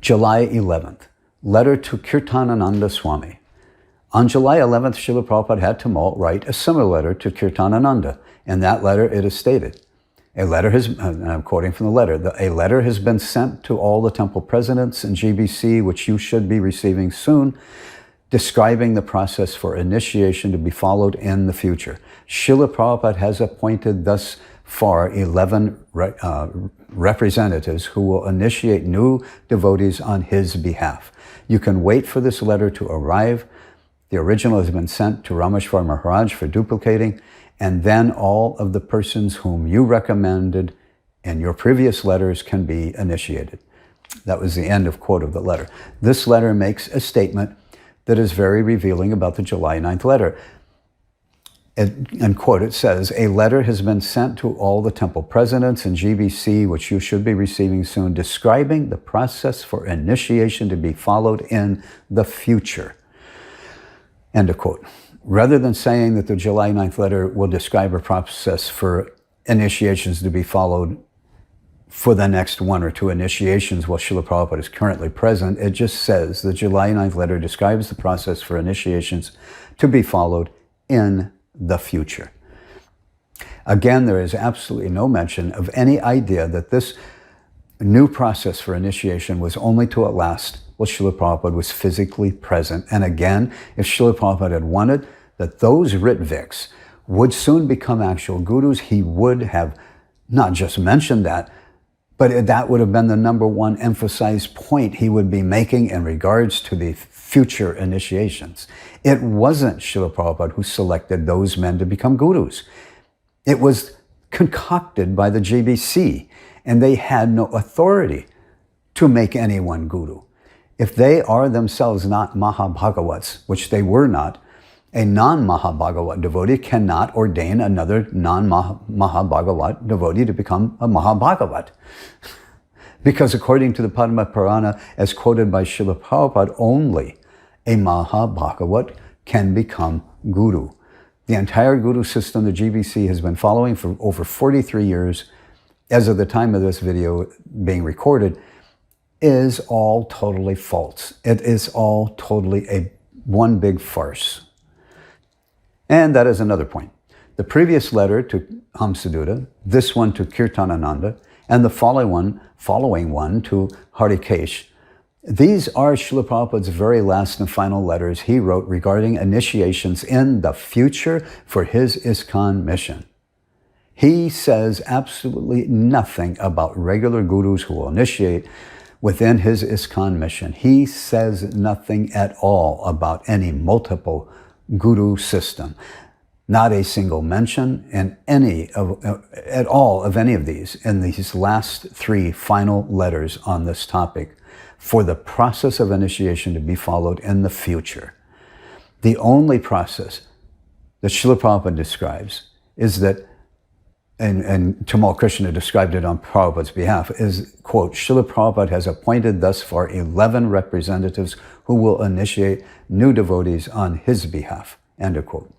July 11th, letter to Kirtanananda Swami. On July 11th, Srila Prabhupada had to write a similar letter to Kirtanananda. In that letter, it is stated, I'm quoting from the letter, a letter has been sent to all the temple presidents in GBC, which you should be receiving soon, describing the process for initiation to be followed in the future. Srila Prabhupada has appointed thus far 11 representatives who will initiate new devotees on his behalf. You can wait for this letter to arrive. The original has been sent to Rameshwar Maharaj for duplicating, and then all of the persons whom you recommended in your previous letters can be initiated. That was the end of quote of the letter. This letter makes a statement that is very revealing about the July 9th letter. And quote, it says, a letter has been sent to all the temple presidents in GBC, which you should be receiving soon, describing the process for initiation to be followed in the future. End of quote. Rather than saying that the July 9th letter will describe a process for initiations to be followed for the next 1 or 2 initiations while Srila Prabhupada is currently present, it just says the July 9th letter describes the process for initiations to be followed in the future. Again, there is absolutely no mention of any idea that this new process for initiation was only to last while Srila Prabhupada was physically present. And again, if Srila Prabhupada had wanted that those Ritviks would soon become actual gurus, he would have not just mentioned that, but that would have been the number one emphasized point he would be making in regards to the future initiations. It wasn't Srila Prabhupada who selected those men to become gurus. It was concocted by the GBC, and they had no authority to make anyone guru. If they are themselves not Mahabhagavats, which they were not, a non-Mahabhagavat devotee cannot ordain another non-Mahabhagavat devotee to become a Mahabhagavat. Because according to the Padma Purana, as quoted by Srila Prabhupada, only a Mahabhagavat can become guru. The entire guru system the GBC has been following for over 43 years, as of the time of this video being recorded, is all totally false. It is all totally one big farce. And that is another point. The previous letter to Hamsadutta, this one to Kirtanananda, and the following one to Harikesh, these are Srila Prabhupada's very last and final letters he wrote regarding initiations in the future for his ISKCON mission. He says absolutely nothing about regular gurus who will initiate within his ISKCON mission. He says nothing at all about any multiple guru system. Not a single mention in at all of any of these in these last 3 final letters on this topic for the process of initiation to be followed in the future. The only process that Srila Prabhupada describes is that, and Tamal Krishna described it on Prabhupada's behalf, is, quote, Srila Prabhupada has appointed thus far 11 representatives who will initiate new devotees on his behalf, end of quote.